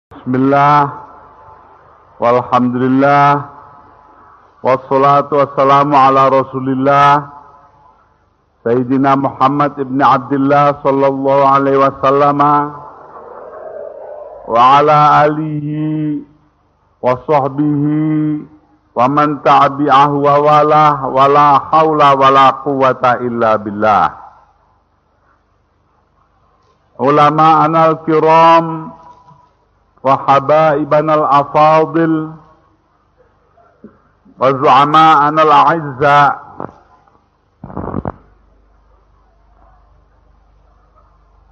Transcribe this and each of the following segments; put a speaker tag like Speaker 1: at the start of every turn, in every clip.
Speaker 1: Bismillah, walhamdulillah, wassalatu wassalamu ala rasulillah, Sayyidina Muhammad ibn Abdullah sallallahu alaihi wasallam, wa ala alihi wa sahbihi, wa man tabi'ahu wa walah, wa la hawla wa la quwata illa billah. Ulama anal kiram, wa habaibana al-afadil wa zu'ama'ana al-a'izza,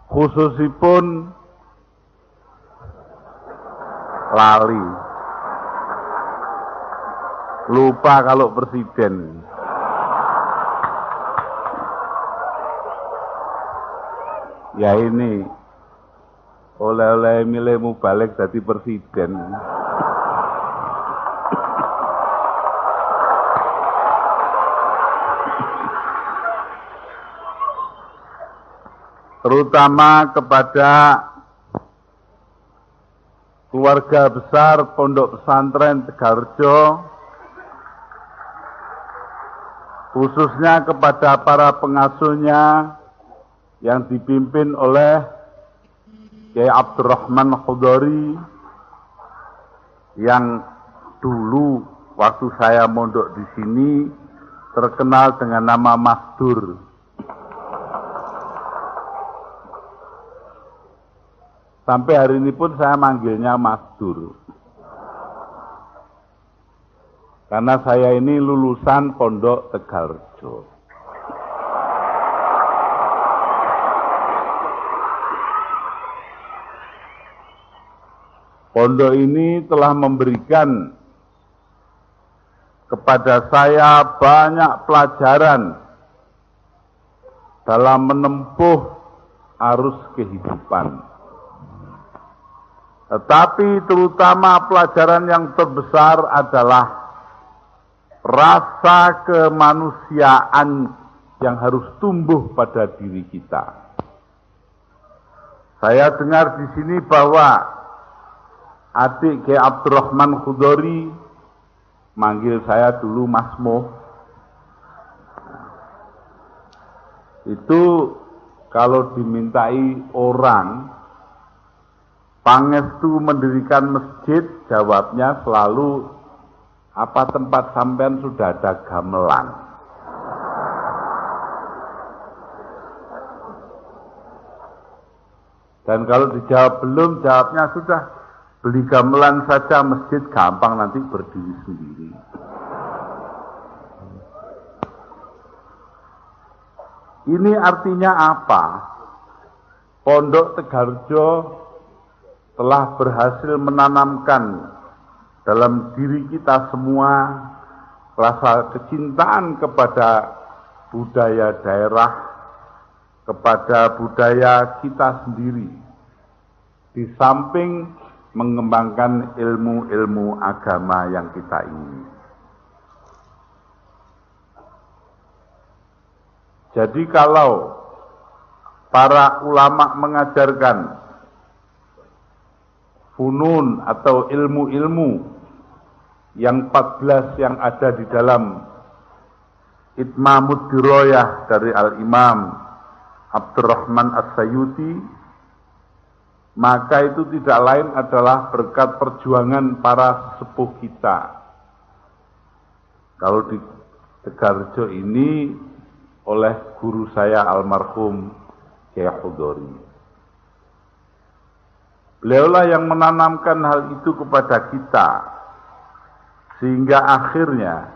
Speaker 1: khususipun lali lupa kalau presiden. Ya ini oleh-oleh milihmu balik jadi presiden. Terutama kepada keluarga besar Pondok Pesantren Tegarrejo, khususnya kepada para pengasuhnya yang dipimpin oleh Kiai Abdurrahman Khudori, yang dulu waktu saya mondok di sini terkenal dengan nama Mas Dur. Sampai hari ini pun saya manggilnya Mas Dur. Karena saya ini lulusan Pondok Tegarrejo. Pondok ini telah memberikan kepada saya banyak pelajaran dalam menempuh arus kehidupan. Tetapi terutama pelajaran yang terbesar adalah rasa kemanusiaan yang harus tumbuh pada diri kita. Saya dengar di sini bahwa adik Kiai Abdurrahman Khudori manggil saya dulu Mas Mo. Itu kalau dimintai orang pangestu mendirikan masjid, jawabnya selalu, apa tempat sampean sudah ada gamelan? Dan kalau dijawab belum, jawabnya sudah, beli gamelan saja masjid gampang nanti berdiri sendiri. Ini artinya apa? Pondok Tegarrejo telah berhasil menanamkan dalam diri kita semua rasa kecintaan kepada budaya daerah, kepada budaya kita sendiri, di samping mengembangkan ilmu-ilmu agama yang kita ingini. Jadi kalau para ulama mengajarkan funun atau ilmu-ilmu yang 14 yang ada di dalam Itmamud Diroyah dari Al-Imam Abdurrahman As-Sayuti, maka itu tidak lain adalah berkat perjuangan para sesepuh kita. Kalau di Tegarrejo ini oleh guru saya almarhum Kiai Khudori. Beliaulah yang menanamkan hal itu kepada kita, sehingga akhirnya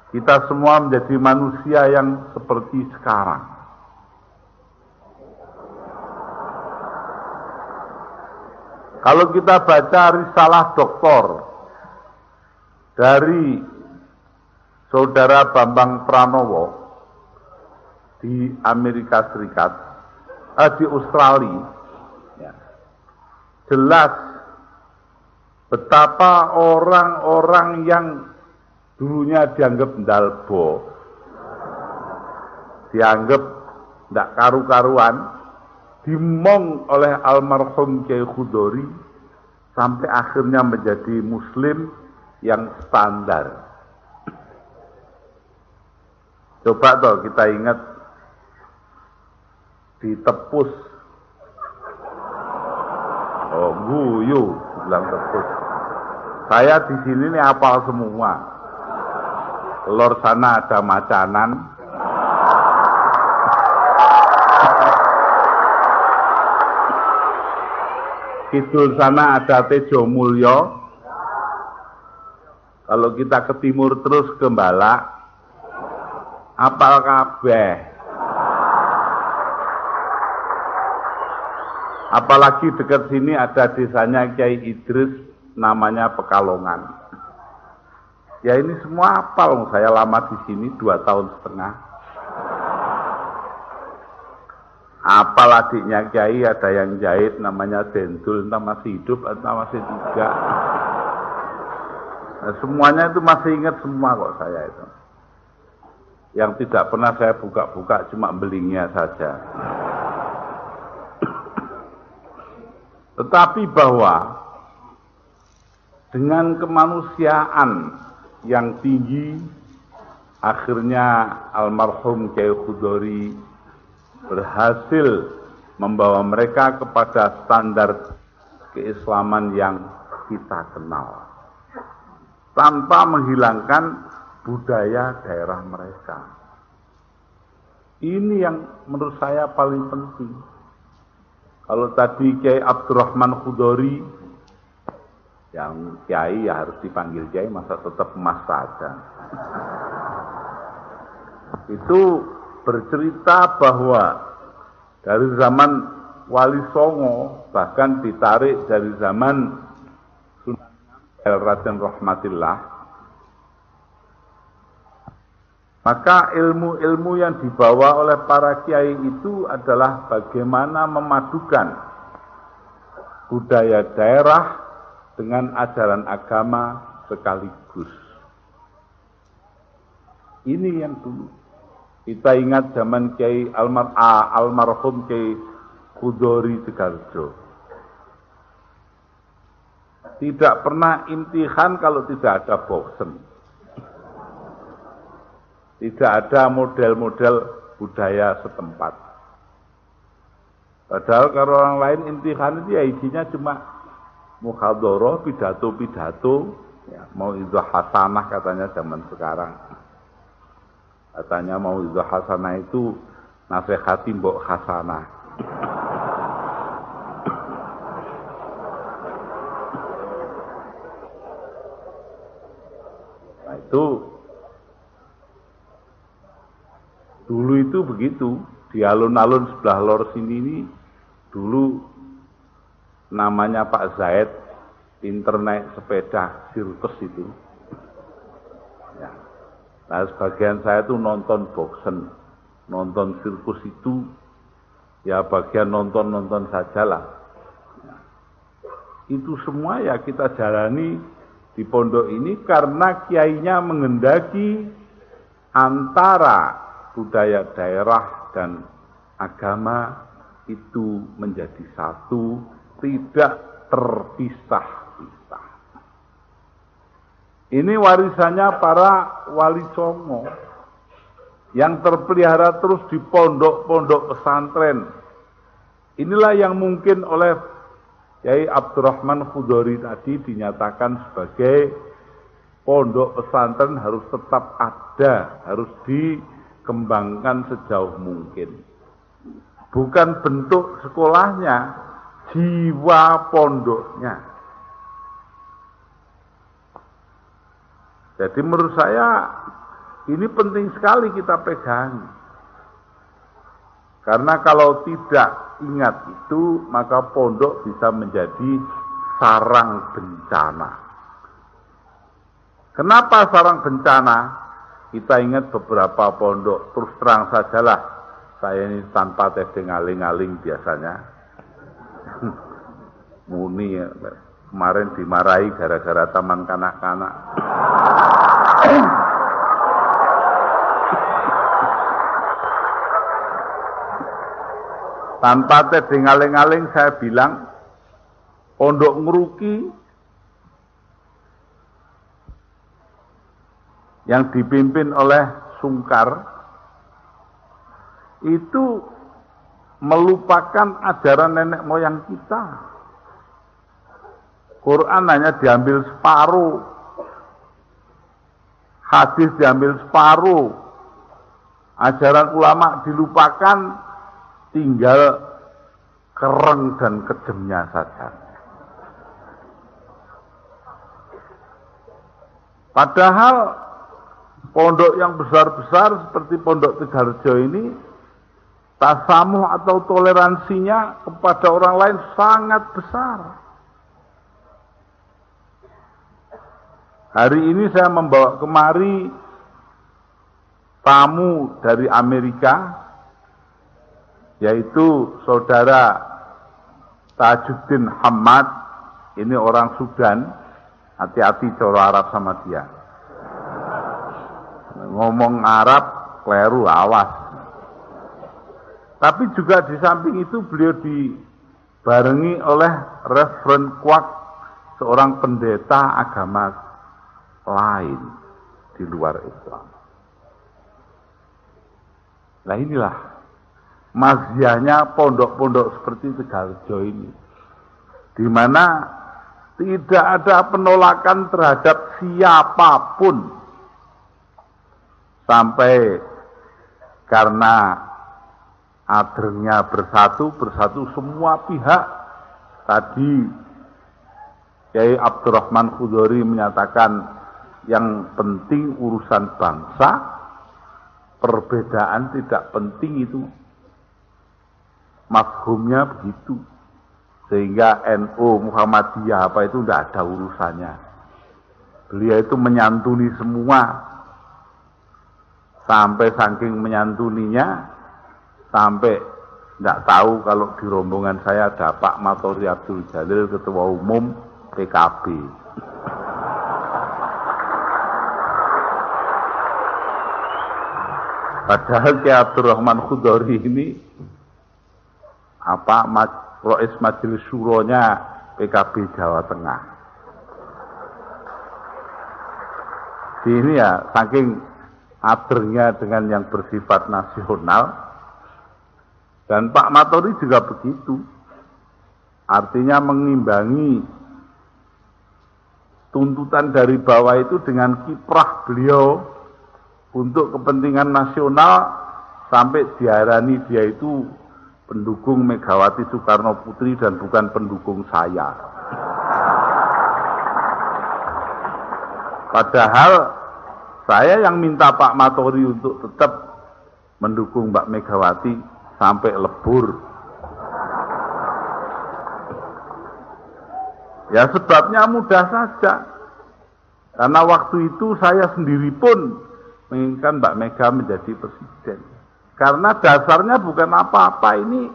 Speaker 1: kita semua menjadi manusia yang seperti sekarang. Kalau kita baca risalah doktor dari Saudara Bambang Pranowo di Amerika Serikat, di Australia, ya, jelas betapa orang-orang yang dulunya dianggap ndalbo, dianggap tidak karu-karuan, dimong oleh almarhum Kiai Khudori, sampai akhirnya menjadi muslim yang standar. Coba toh kita ingat ditepus. Oh, guyu bilang tepus. Saya di sini nih hafal semua. Lor sana ada macanan. Kidul sana ada Tejo Mulyo. Kalau kita ke timur terus ke Balak, apal kabeh. Apalagi dekat sini ada desanya Kiai Idris, namanya Pekalongan. Ya ini semua apal, saya lama di sini 2 tahun setengah. Apal adiknya Kiai, ada yang jahit namanya Dendul, entah masih hidup atau masih tidak. Nah, semuanya itu masih ingat semua kok saya itu. Yang tidak pernah saya buka-buka cuma belingnya saja. Tetapi bahwa dengan kemanusiaan yang tinggi, akhirnya almarhum Kiai Khudori berhasil membawa mereka kepada standar keislaman yang kita kenal, tanpa menghilangkan budaya daerah mereka. Ini yang menurut saya paling penting. Kalau tadi Kiai Abdurrahman Khudori, yang Kiai ya harus dipanggil Kiai, masa tetap Mas saja. Itu bercerita bahwa dari zaman Wali Songo, bahkan ditarik dari zaman Sunan Raden Rahmatillah, maka ilmu-ilmu yang dibawa oleh para kiai itu adalah bagaimana memadukan budaya daerah dengan ajaran agama sekaligus. Ini yang dulu. Kita ingat zaman Kiai almarhum Kiai Khudori Tegarjo. Tidak pernah imtihan kalau tidak ada boxen. Tidak ada model-model budaya setempat. Padahal kalau orang lain imtihan itu ya isinya cuma muhadharah, pidato-pidato, ya, mau itu hasanah katanya zaman sekarang. Katanya mau itu hasanah itu nasihati mbok hasanah. Nah itu dulu itu begitu, di alun-alun sebelah lor sini ini dulu namanya Pak Zaid, internet sepeda sirkus itu. Ya. Nah sebagian saya tuh nonton boxen, nonton sirkus itu, ya bagian nonton-nonton sajalah. Ya. Itu semua ya kita jalani di pondok ini karena kiainya menghendaki antara budaya daerah dan agama itu menjadi satu, tidak terpisah-pisah. Ini warisannya para wali songo yang terpelihara terus di pondok-pondok pesantren. Inilah yang mungkin oleh Kiai Abdurrahman Khudori tadi dinyatakan sebagai pondok pesantren harus tetap ada, harus dikembangkan sejauh mungkin. Bukan bentuk sekolahnya, jiwa pondoknya. Jadi menurut saya ini penting sekali kita pegang. Karena kalau tidak ingat itu, maka pondok bisa menjadi sarang bencana. Kenapa sarang bencana? Kita ingat beberapa pondok, terus terang sajalah, saya ini tanpa testing aling-aling biasanya. Muni ya, kemarin dimarahi gara-gara taman kanak-kanak. Tanpa testing aling-aling saya bilang, Pondok Ngeruki yang dipimpin oleh Sungkar itu melupakan ajaran nenek moyang kita. Quran hanya diambil separuh, hadis diambil separuh, ajaran ulama dilupakan, tinggal kereng dan kejemnya saja. Padahal pondok yang besar-besar seperti Pondok Tegarjo ini, tasamuh atau toleransinya kepada orang lain sangat besar. Hari ini saya membawa kemari tamu dari Amerika, yaitu saudara Tajuddin Hamad. Ini orang Sudan, hati-hati coro Arab sama dia. Ngomong Arab, kleru, awas. Tapi juga di samping itu beliau dibarengi oleh Reverend Kwak, seorang pendeta agama lain di luar Islam. Nah inilah maziahnya pondok-pondok seperti Tegarjo ini, di mana tidak ada penolakan terhadap siapapun, sampai karena adrengnya bersatu semua pihak. Tadi Kiai Abdurrahman Khudori menyatakan yang penting urusan bangsa, perbedaan tidak penting, itu mafhumnya begitu. Sehingga NU Muhammadiyah apa itu tidak ada urusannya. Beliau itu menyantuni semua, sampai saking menyantuninya sampai tidak tahu kalau di rombongan saya ada Pak Matori Abdul Jalil, Ketua Umum PKB. Padahal Kiai Abdurrahman Khudori ini Rois Majelis Syuronya PKB Jawa Tengah. Ini ya saking adrengnya dengan yang bersifat nasional. Dan Pak Matori juga begitu. Artinya mengimbangi tuntutan dari bawah itu dengan kiprah beliau untuk kepentingan nasional, sampai diarani dia itu pendukung Megawati Soekarno Putri dan bukan pendukung saya. Padahal saya yang minta Pak Matori untuk tetap mendukung Mbak Megawati sampai lebur. Ya sebabnya mudah saja. Karena waktu itu saya sendiri pun menginginkan Mbak Mega menjadi presiden. Karena dasarnya bukan apa-apa, ini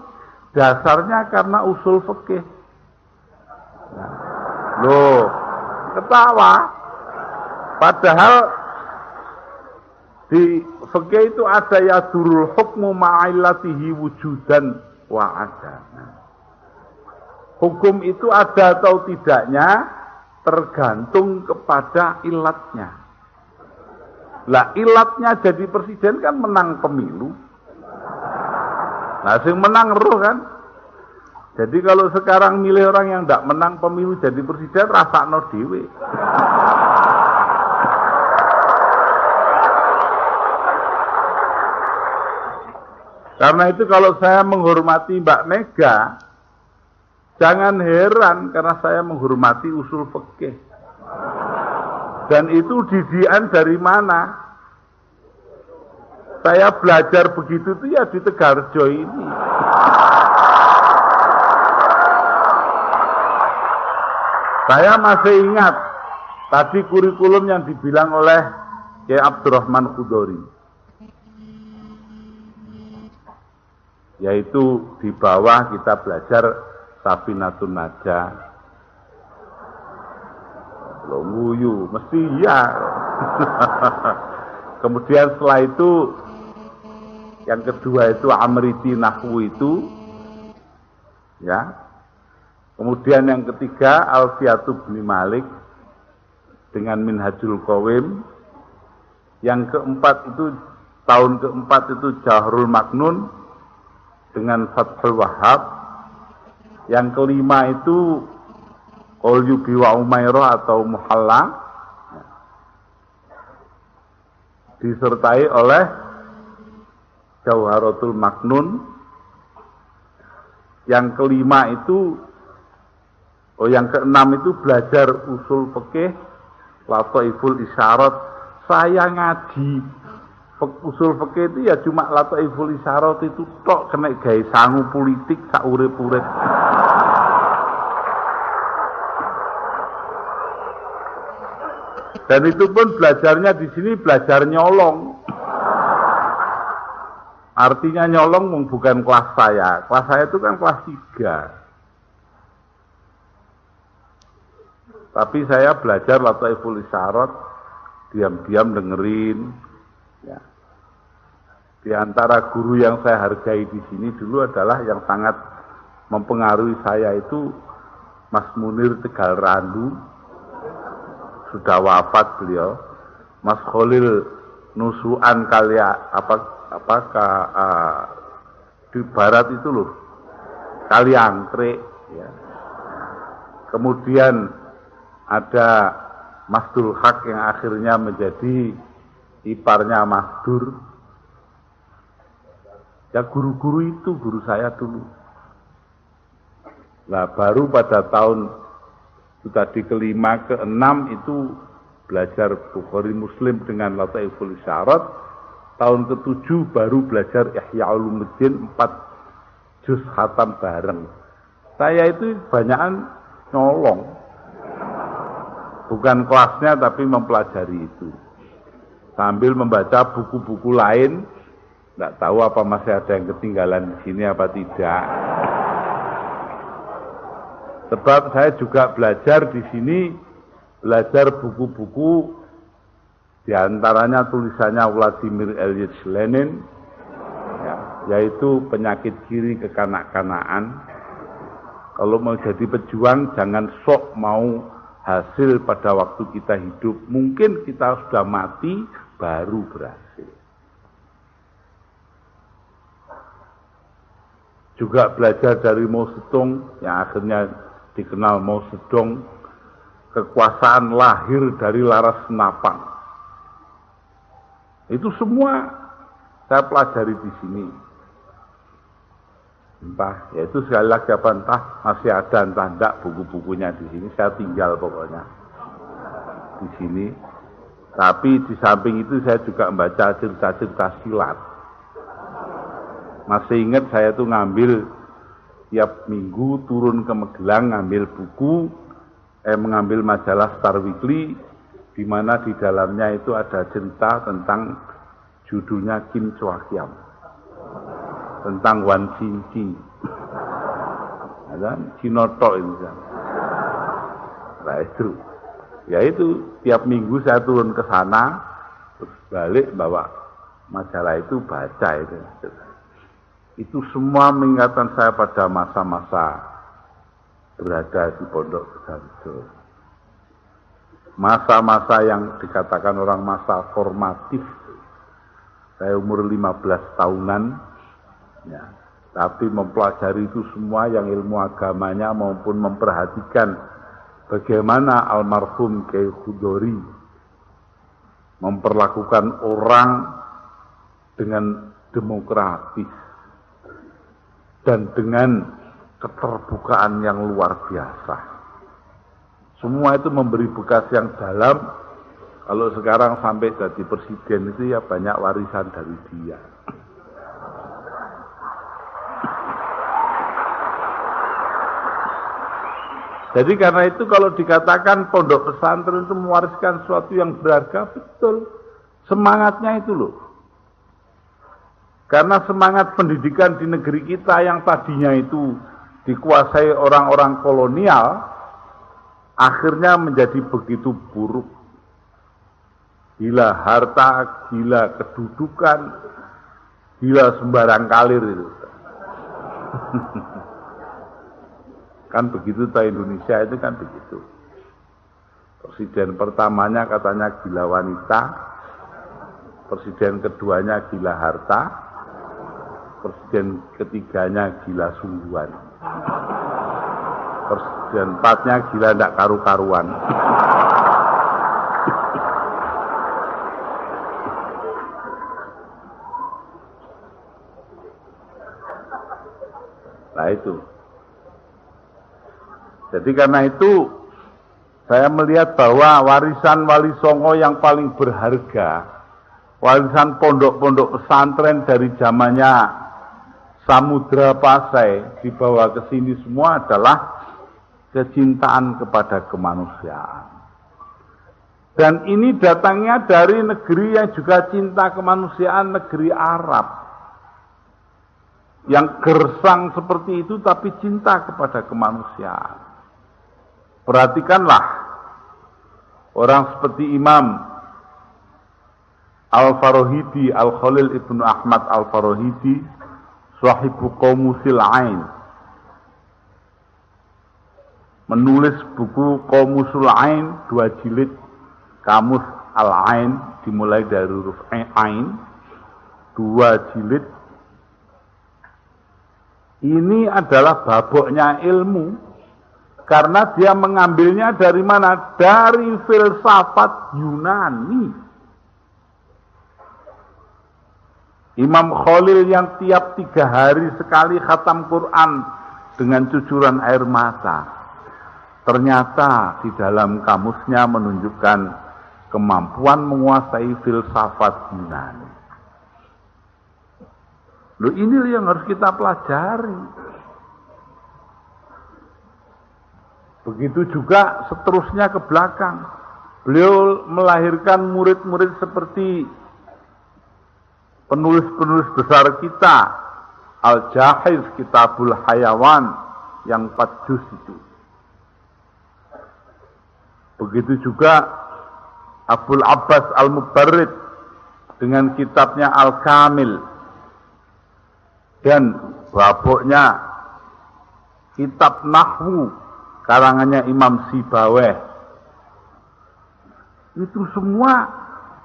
Speaker 1: dasarnya karena usul fikih. Nah, loh, ketawa. Padahal di fikih itu ada yadurul hukmu ma'illatihi wujudan wa adana. Hukum itu ada atau tidaknya tergantung kepada ilatnya. Lah ilatnya jadi presiden kan menang pemilu. Nah sing menang roh kan. Jadi kalau sekarang milih orang yang tidak menang pemilu jadi presiden, rasakno dhewe. Karena itu kalau saya menghormati Mbak Mega, jangan heran karena saya menghormati usul fikih. Dan itu didikan dari mana? Saya belajar begitu tuh ya di Tegarjo ini. Saya masih ingat tadi kurikulum yang dibilang oleh Kiai Abdurrahman Khudori. Yaitu di bawah kita belajar Safinatun Najah. Lo nguyu, mesti ya. Kemudian setelah itu yang kedua itu Amriti Nahwu itu, ya. Kemudian yang ketiga Alfiyatu bin Malik dengan Minhajul Qawim. Yang keempat itu tahun keempat itu Jahrul Maknun dengan Fathul Wahhab. Yang kelima itu Qalyubi wa Umairah atau Muhalla, disertai oleh Jauharatul Maknun. Yang kelima itu yang keenam itu belajar usul fikih Lataiful Isyarat. Saya ngaji usul fikih itu ya cuma Lataiful Isyarat itu tok, kena gawe sangu politik sak urip-urip. Dan itu pun belajarnya di sini belajar nyolong. Artinya nyolong bukan kelas saya. Kelas saya itu kan kelas 3. Tapi saya belajar Lataiful Isyarat, diam-diam dengerin. Ya. Di antara guru yang saya hargai di sini dulu adalah yang sangat mempengaruhi saya itu Mas Munir Tegal Randu, sudah wafat beliau. Mas Khalil Nusuan di barat itu loh, Kaliangkrik. Ya. Kemudian ada Mas Dul Haq yang akhirnya menjadi iparnya Mas Dur. Ya guru-guru itu guru saya dulu. Nah baru pada tahun itu tadi kelima, keenam itu belajar Bukhari Muslim dengan Lataiful Isyarat. Tahun ke-7 baru belajar Ihya Ulumuddin 4 juz khatam bareng. Saya itu banyakan nyolong. Bukan kelasnya tapi mempelajari itu. Sambil membaca buku-buku lain, nggak tahu apa masih ada yang ketinggalan di sini apa tidak. Sebab saya juga belajar di sini, belajar buku-buku, di antaranya tulisannya Vladimir Ilyich Lenin, ya, yaitu penyakit kiri kekanak-kanakan. Kalau mau jadi pejuang, jangan sok mau hasil pada waktu kita hidup. Mungkin kita sudah mati, baru berhasil. Juga belajar dari Mao Zedong, yang akhirnya dikenal Mao Zedong, kekuasaan lahir dari laras senapang. Itu semua saya pelajari di sini. Entah, yaitu sekali lagi apa entah masih ada entah enggak buku-bukunya di sini. Saya tinggal pokoknya di sini. Tapi di samping itu saya juga membaca cerita-cerita silat. Masih ingat saya tuh ngambil tiap minggu turun ke Magelang ngambil buku, mengambil majalah Star Weekly, di mana di dalamnya itu ada cerita tentang judulnya Kim Chua Kiam, tentang Wan Xinqi, ada Cinoto itu kan. Nah itu, ya itu tiap minggu saya turun ke sana, terus balik bawa majalah itu baca itu. Itu semua mengingatkan saya pada masa-masa berada di Pondok Pesantren. Masa-masa yang dikatakan orang masa formatif. Saya umur 15 tahunan, ya, tapi mempelajari itu semua yang ilmu agamanya maupun memperhatikan bagaimana almarhum Kyai Khudori memperlakukan orang dengan demokratis dan dengan keterbukaan yang luar biasa. Semua itu memberi bekas yang dalam. Kalau sekarang sampai jadi presiden itu ya banyak warisan dari dia. Jadi karena itu kalau dikatakan pondok pesantren itu mewariskan sesuatu yang berharga, betul. Semangatnya itu loh. Karena semangat pendidikan di negeri kita yang tadinya itu dikuasai orang-orang kolonial, akhirnya menjadi begitu buruk. Gila harta, gila kedudukan, gila sembarang kalir itu. Kan begitu toh Indonesia itu kan begitu. Presiden pertamanya katanya gila wanita, presiden keduanya gila harta, presiden ketiganya gila sungguhan, presiden empatnya gila ndak karu-karuan. Nah itu. Jadi karena itu saya melihat bahwa warisan Wali Songo yang paling berharga, warisan pondok-pondok pesantren dari zamannya Samudra Pasai dibawa ke sini semua adalah kecintaan kepada kemanusiaan. Dan ini datangnya dari negeri yang juga cinta kemanusiaan, negeri Arab. Yang gersang seperti itu tapi cinta kepada kemanusiaan. Perhatikanlah orang seperti Imam Al-Farahidi, Al-Khalil Ibnu Ahmad Al-Farahidi, Sahibu Qamusil Ain, menulis buku Qamusul Ain, 2 jilid, Kamus Al-Ain, dimulai dari huruf Ain, 2 jilid. Ini adalah baboknya ilmu, karena dia mengambilnya dari mana? Dari filsafat Yunani. Imam Khalil yang tiap 3 hari sekali khatam Quran dengan cucuran air mata, ternyata di dalam kamusnya menunjukkan kemampuan menguasai filsafat Yunani. Loh, ini yang harus kita pelajari. Begitu juga seterusnya ke belakang. Beliau melahirkan murid-murid seperti penulis-penulis besar kita. Al-Jahiz, Kitabul Hayawan, yang 4 juz itu. Begitu juga Abul Abbas Al-Mubarrid dengan kitabnya Al-Kamil. Dan baboknya kitab Nahwu karangannya Imam Sibaweh. Itu semua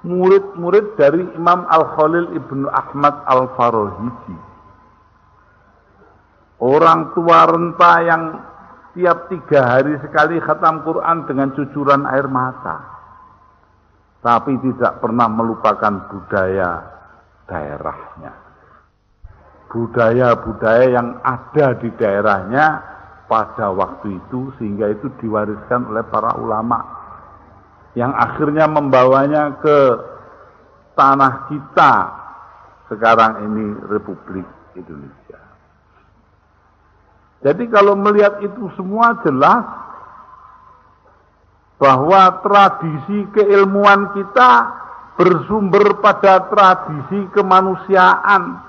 Speaker 1: murid-murid dari Imam Al-Khalil Ibnu Ahmad Al-Farahidi. Orang tua renta yang tiap 3 hari sekali khatam Quran dengan cucuran air mata, tapi tidak pernah melupakan budaya daerahnya. Budaya-budaya yang ada di daerahnya pada waktu itu, sehingga itu diwariskan oleh para ulama yang akhirnya membawanya ke tanah kita sekarang ini, Republik Indonesia. Jadi kalau melihat itu semua jelas bahwa tradisi keilmuan kita bersumber pada tradisi kemanusiaan.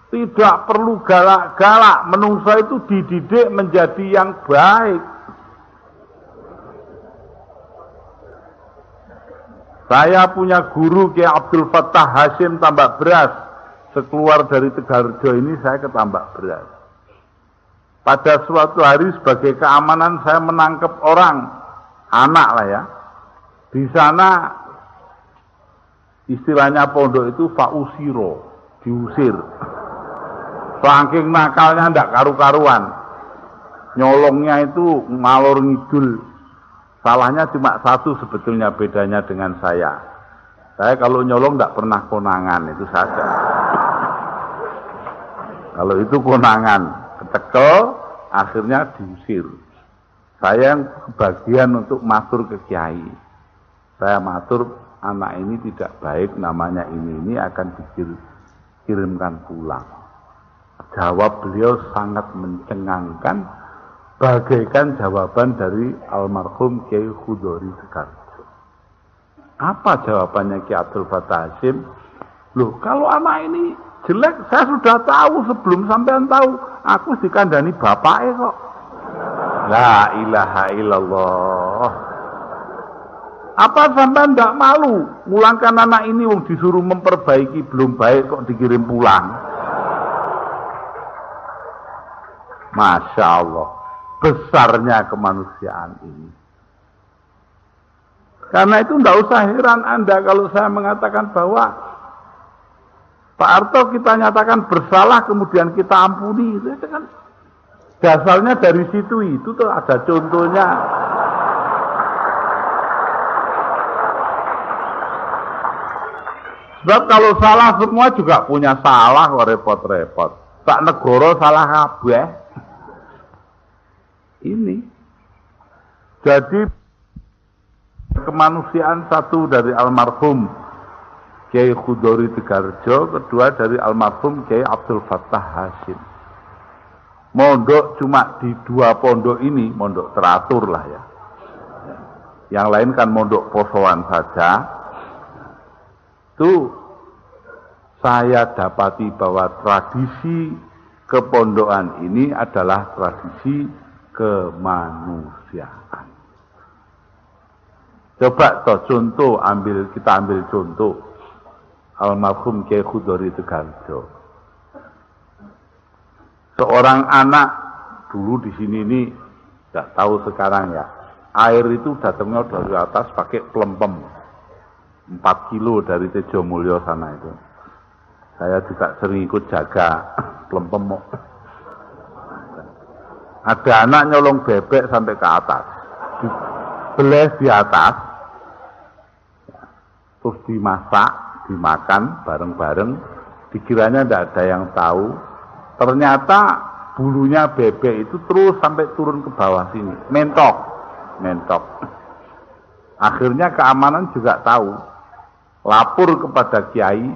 Speaker 1: Tidak perlu galak-galak, menungso itu dididik menjadi yang baik. Saya punya guru Kiai Abdul Fattah Hashim Tambak Beras. Sekeluar dari Tegalrejo ini saya ke Tambak Beras. Pada suatu hari sebagai keamanan saya menangkap orang, anak lah ya. Di sana istilahnya pondok itu fausiro, diusir. Saking nakalnya ndak karu-karuan. Nyolongnya itu ngalor ngidul. Salahnya cuma satu sebetulnya bedanya dengan saya. Saya kalau nyolong ndak pernah konangan, itu saja. Kalau itu konangan, ketekel, akhirnya diusir. Saya yang kebagian untuk matur ke kiai. Saya matur, anak ini tidak baik, namanya ini akan dikirimkan pulang. Jawab beliau sangat mencengangkan, bagaikan jawaban dari almarhum Kiai Khudori Sekarjo. Apa jawabannya Kiai Abdul Fattah Hashim? Loh, kalau anak ini jelek, saya sudah tahu sebelum sampean tahu. Aku dikandani bapaknya kok. La ilaha illallah. Apa sampean tidak malu mulangkan anak ini wong disuruh memperbaiki belum baik kok dikirim pulang? Masya Allah. besarnya kemanusiaan ini. Karena itu tidak usah heran Anda kalau saya mengatakan bahwa Pak Harto kita nyatakan bersalah kemudian kita ampuni, itu kan dasarnya dari situ itu tuh ada contohnya. Sebab kalau salah semua juga punya salah kok repot-repot. Sak negara salah kabeh. Ini. Jadi kemanusiaan satu dari almarhum Kiai Khudori Tegarjo, kedua dari almarhum Kiai Abdul Fattah Hasyim. Mondok cuma di 2 pondok ini, mondok teratur lah ya. Yang lain kan mondok posoan saja. Itu saya dapati bahwa tradisi kepondokan ini adalah tradisi kemanusiaan. Coba toh contoh, kita ambil contoh almarhum Kiai Khudori Tegarjo. Seorang anak dulu di sini ini tidak tahu sekarang ya. Air itu datangnya dari atas pakai pelempem. 4 kilo dari Tejo Mulyo sana itu. Saya juga sering ikut jaga pelempem. Ada anak nyolong bebek sampai ke atas. Dibeles di atas. Terus dimasak, dimakan bareng-bareng. Dikiranya tidak ada yang tahu. Ternyata bulunya bebek itu terus sampai turun ke bawah sini. Mentok. Akhirnya keamanan juga tahu. Lapor kepada kiai,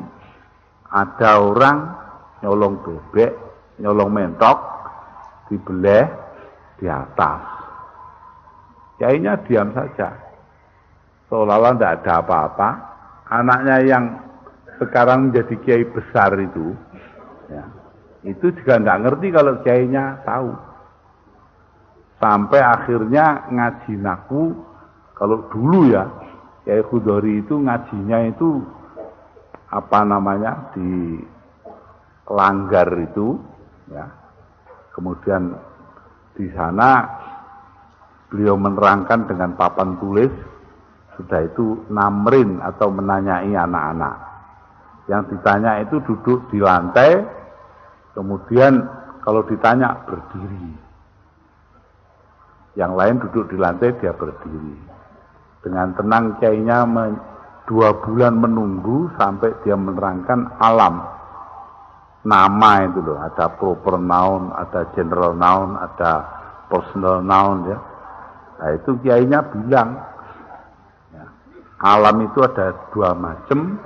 Speaker 1: ada orang nyolong bebek, nyolong mentok, dibeleh di atas. Kiainya diam saja, seolah-olah tidak ada apa-apa. Anaknya yang sekarang menjadi kiai besar itu, ya, itu juga tidak ngerti kalau kiainya tahu. Sampai akhirnya ngaji naku, kalau dulu ya, Kiai Khudori itu ngajinya itu apa namanya di Langgar itu, ya. Kemudian di sana beliau menerangkan dengan papan tulis, sudah itu namrin atau menanyai anak-anak. Yang ditanya itu duduk di lantai, kemudian kalau ditanya berdiri. Yang lain duduk di lantai, dia berdiri. Dengan tenang kiainya 2 bulan menunggu sampai dia menerangkan alam. Nama itu loh, ada proper noun, ada general noun, ada personal noun ya. Nah itu kiainya bilang, ya, alam itu ada 2 macam,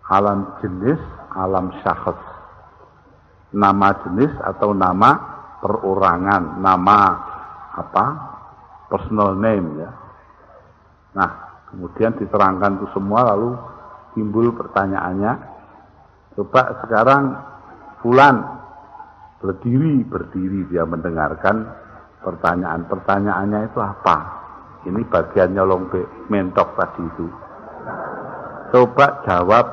Speaker 1: alam jenis, alam syakhs. Nama jenis atau nama perorangan, nama apa? Personal name ya. Nah, kemudian diterangkan itu semua, lalu timbul pertanyaannya, coba sekarang Fulan berdiri dia mendengarkan pertanyaannya itu apa? Ini bagian nyolong mentok tadi itu. Coba jawab,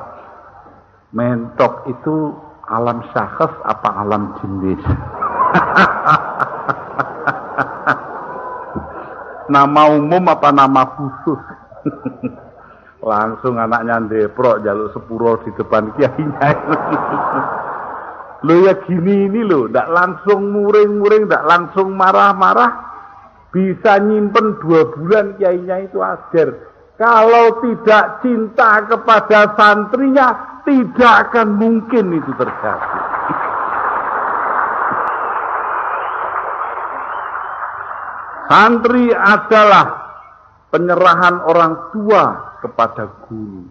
Speaker 1: mentok itu alam syakhs apa alam jenis? Nama umum apa nama khusus? Langsung anaknya ndeprok jaluk sepuro di depan kiainya. Lo ya gini ini lo, ndak langsung muring-muring, ndak langsung marah-marah, bisa nyimpen 2 bulan kiainya itu ajar. Kalau tidak cinta kepada santrinya, tidak akan mungkin itu terjadi. Santri adalah penyerahan orang tua kepada guru.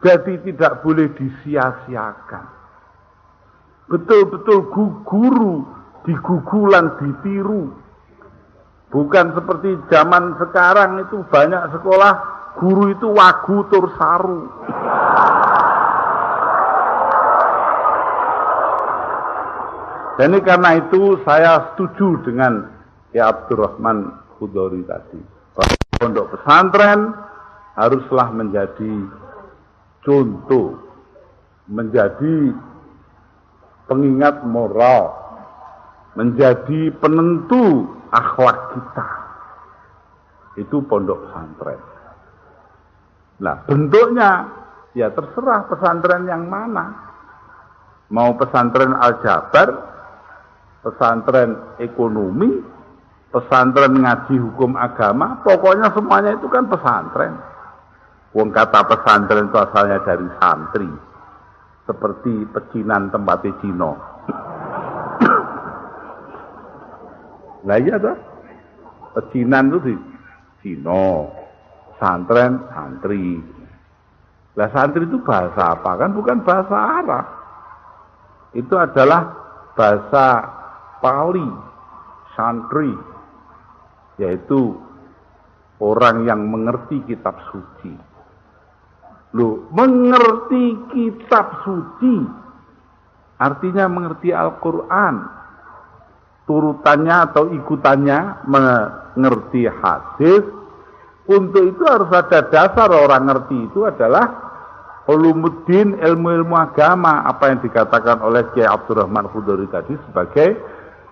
Speaker 1: Jadi tidak boleh disia-siakan. Betul-betul guru digugulan, ditiru. Bukan seperti zaman sekarang itu banyak sekolah guru itu wagu tur saru. Dan karena itu saya setuju dengan Ya Abdurrahman Khudori tadi. Pondok pesantren haruslah menjadi contoh, menjadi pengingat moral menjadi penentu akhlak kita. Itu pondok pesantren. Nah, bentuknya ya terserah pesantren yang mana. Mau pesantren Al-Jabar, pesantren ekonomi, pesantren ngaji hukum agama, pokoknya semuanya itu kan pesantren. Wong kata pesantren itu asalnya dari santri, seperti pecinan tempatnya Cino. Lah iya toh, pecinan itu di Cino, santren santri. Lah santri itu bahasa apa? Kan bukan bahasa Arab. Itu adalah bahasa Pali, santri, yaitu orang yang mengerti kitab suci. Loh, mengerti kitab suci artinya mengerti Al-Quran. Turutannya atau ikutannya mengerti hadis. Untuk itu harus ada dasar. Orang ngerti itu adalah ulumuddin, ilmu-ilmu agama. Apa yang dikatakan oleh Kiai Abdurrahman Khudori tadi sebagai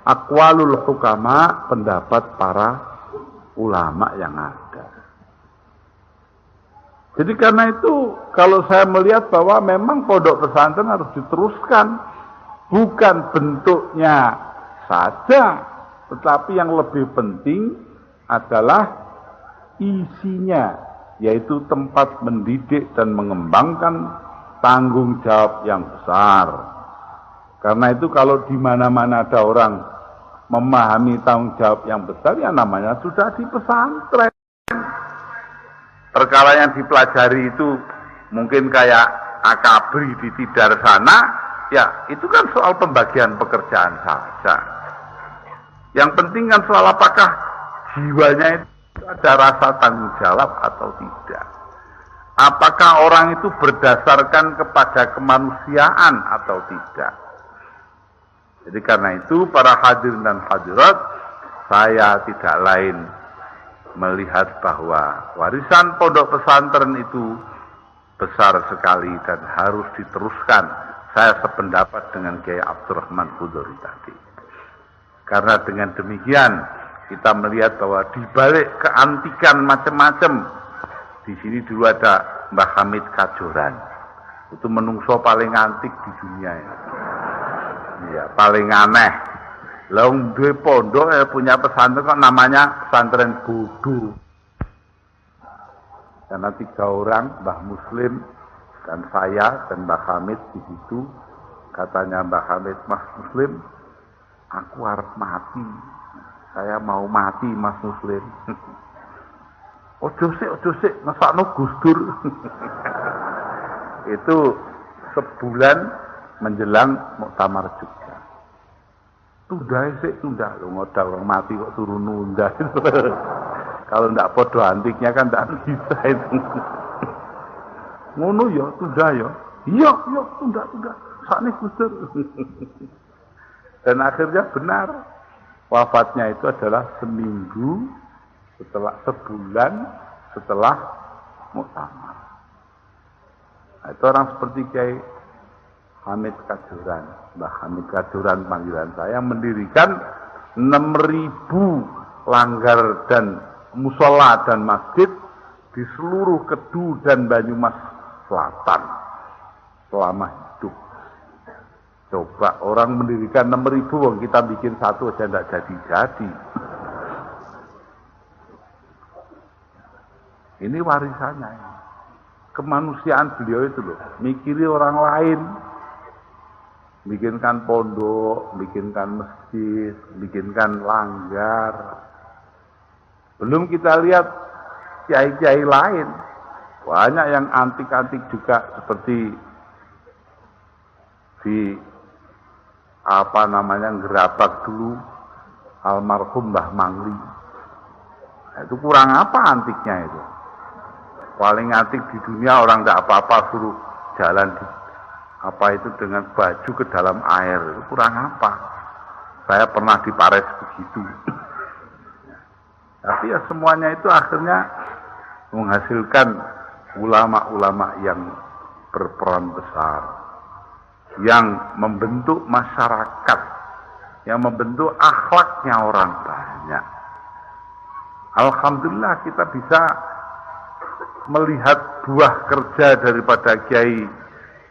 Speaker 1: aqwalul hukama, pendapat para ulama yang ada. Jadi karena itu kalau saya melihat bahwa memang pondok pesantren harus diteruskan, bukan bentuknya saja, tetapi yang lebih penting adalah isinya, yaitu tempat mendidik dan mengembangkan tanggung jawab yang besar. Karena itu kalau di mana-mana ada orang memahami tanggung jawab yang besar, ya namanya sudah di pesantren. Perkara yang dipelajari itu mungkin kayak akabri di Tidar sana, ya itu kan soal pembagian pekerjaan saja. Yang penting kan soal apakah jiwanya itu ada rasa tanggung jawab atau tidak. Apakah orang itu berdasarkan kepada kemanusiaan atau tidak. Jadi karena itu para hadirin dan hadirat, saya tidak lain melihat bahwa warisan pondok pesantren itu besar sekali dan harus diteruskan. Saya sependapat dengan Kiai Abdurrahman Khudori tadi. Karena dengan demikian kita melihat bahwa di balik keantikan macam-macam, di sini dulu ada Mbah Hamid Kajoran. Itu menungso paling antik di dunia ya. Iya, paling aneh. Laung duwe pondok punya pesantren kok namanya pesantren bodoh. Karena 3 orang, Mbah Muslim dan saya dan Mbah Hamid di situ. Katanya Mbah Hamid, Mas Muslim, aku harus mati. Saya mau mati, Mas Muslim. Ojo sik, ngesakno Gus Dur. Itu sebulan menjelang muktamar Jogja. Tunda lo ngodal orang mati kok turun nunda. Kalau ndak podo antiknya kan ndak bisa itu. Ngono ya, tunda ya. Iya, tunda. Sakne Gustur. Dan akhirnya benar. Wafatnya itu adalah sebulan setelah muktamar. Nah, itu orang seperti Kiai Hamid Kajoran, Mbah Hamid Kajoran panggilan saya, mendirikan 6.000 langgar dan musola dan masjid di seluruh Kedu dan Banyumas Selatan selama hidup. Coba orang mendirikan 6.000, wong kita bikin satu aja tidak jadi-jadi. Ini warisannya. Kemanusiaan beliau itu loh, mikiri orang lain. Bikinkan pondok, bikinkan masjid, bikinkan langgar. Belum kita lihat kiai-kiai lain. Banyak yang antik-antik juga seperti di Gerabak dulu almarhum Mbah Mangli. Nah, itu kurang apa antiknya itu? Paling antik di dunia orang tidak apa-apa suruh jalan di dengan baju ke dalam air, itu kurang apa? Saya pernah di Paris begitu. Tapi ya semuanya itu akhirnya menghasilkan ulama-ulama yang berperan besar, yang membentuk masyarakat yang membentuk akhlaknya orang banyak. Alhamdulillah kita bisa melihat buah kerja daripada Kiai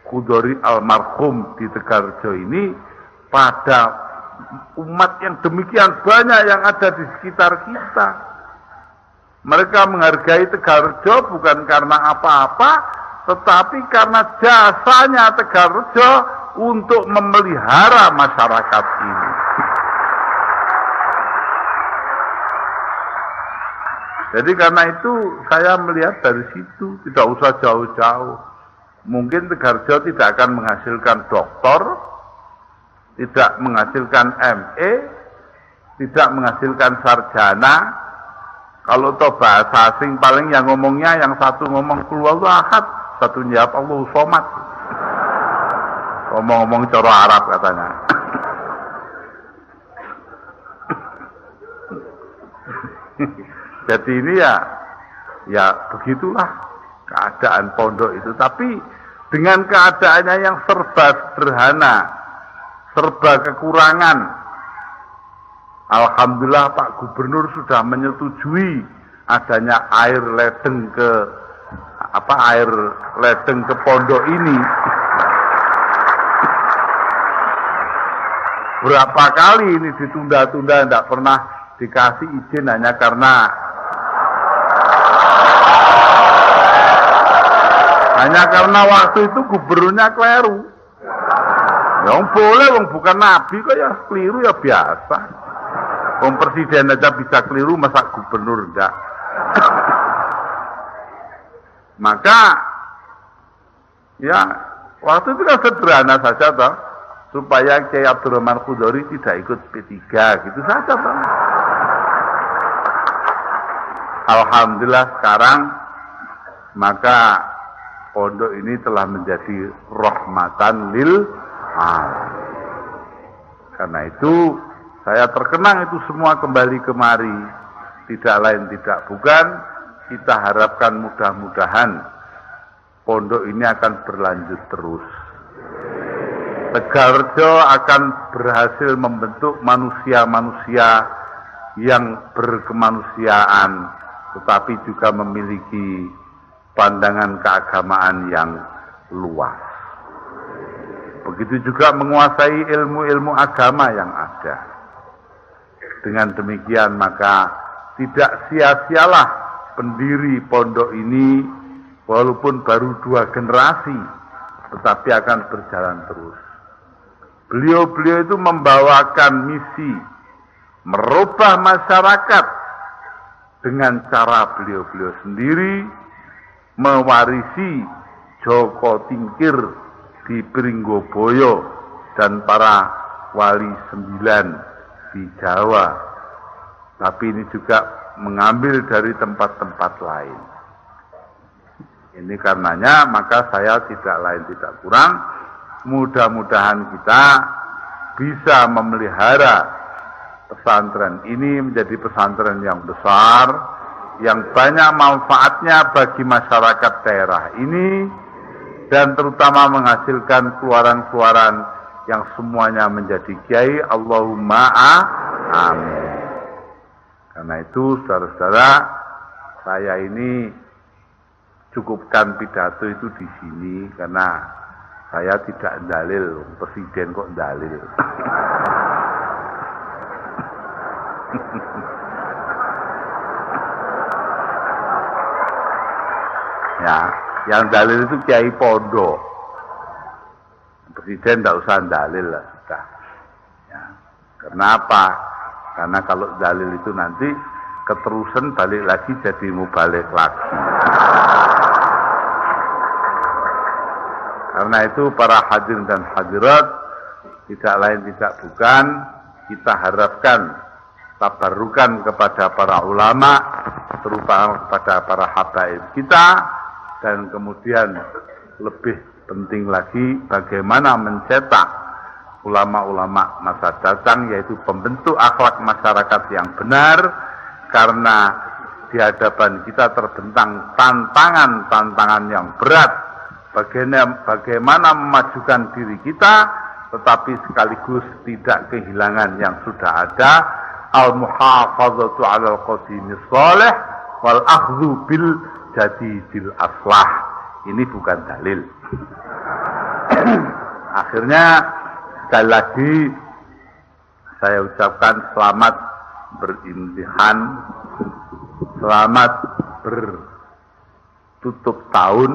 Speaker 1: Kudori almarhum di Tegarjo ini pada umat yang demikian banyak yang ada di sekitar kita. Mereka menghargai Tegarjo bukan karena apa-apa, tetapi karena jasanya Tegarjo untuk memelihara masyarakat ini. Jadi karena itu saya melihat dari situ, tidak usah jauh-jauh. Mungkin Tegarjo tidak akan menghasilkan doktor, tidak menghasilkan ME, tidak menghasilkan sarjana. Kalau toh bahasa asing paling yang ngomongnya, yang satu ngomong Qul huwallahu ahad, satu jawab Allahu somad. Ngomong-ngomong cara Arab katanya. Jadi ini ya begitulah keadaan pondok itu. Tapi dengan keadaannya yang serba sederhana, serba kekurangan, alhamdulillah Pak Gubernur sudah menyetujui adanya air ledeng ke pondok ini. Berapa kali ini ditunda-tunda, tidak pernah dikasih izin hanya karena waktu itu gubernurnya keliru. Yang boleh, wong bukan nabi kok ya keliru ya biasa. Wong presiden aja bisa keliru, masa gubernur enggak? Maka ya waktu itu kan sederhana saja toh, supaya Kiai Abdurrahman Kudori tidak ikut P3 gitu saja toh. Alhamdulillah sekarang maka pondok ini telah menjadi rahmatan lil alamin. Karena itu saya terkenang itu semua kembali kemari. Tidak lain tidak bukan, kita harapkan mudah-mudahan pondok ini akan berlanjut terus. Tegarjo akan berhasil membentuk manusia-manusia yang berkemanusiaan, tetapi juga memiliki pandangan keagamaan yang luas. Begitu juga menguasai ilmu-ilmu agama yang ada. Dengan demikian maka tidak sia-sialah pendiri pondok ini, walaupun baru 2 generasi, tetapi akan berjalan terus. Beliau-beliau itu membawakan misi merubah masyarakat dengan cara beliau-beliau sendiri, mewarisi Joko Tingkir di Pringgoboyo dan para wali 9 di Jawa. Tapi ini juga mengambil dari tempat-tempat lain. Ini karenanya maka saya tidak lain tidak kurang, mudah-mudahan kita bisa memelihara pesantren ini menjadi pesantren yang besar, yang banyak manfaatnya bagi masyarakat daerah ini, dan terutama menghasilkan keluaran-keluaran yang semuanya menjadi kiai. Allahumma amin. Karena itu saudara-saudara, saya ini cukupkan pidato itu di sini karena saya tidak dalil, presiden kok dalil. Ya, yang dalil itu kiai pondok. Presiden tidak usah dalil lah sudah. Ya. Kenapa? Karena kalau dalil itu nanti keterusan balik lagi jadi mubalik lagi. Karena itu para hadirin dan hadirat, tidak lain tidak bukan, kita harapkan tabarukan kepada para ulama, terutama kepada para habaib kita, dan kemudian lebih penting lagi bagaimana mencetak ulama-ulama masa datang, yaitu pembentuk akhlak masyarakat yang benar, karena di hadapan kita terbentang tantangan-tantangan yang berat. Bagaimana memajukan diri kita tetapi sekaligus tidak kehilangan yang sudah ada. Al-muhafazatu 'alal qadimis shalih wal akhdhu bil jadidil aslah. Ini bukan dalil. Akhirnya sekali lagi saya ucapkan selamat berimtihan, selamat bertutup tahun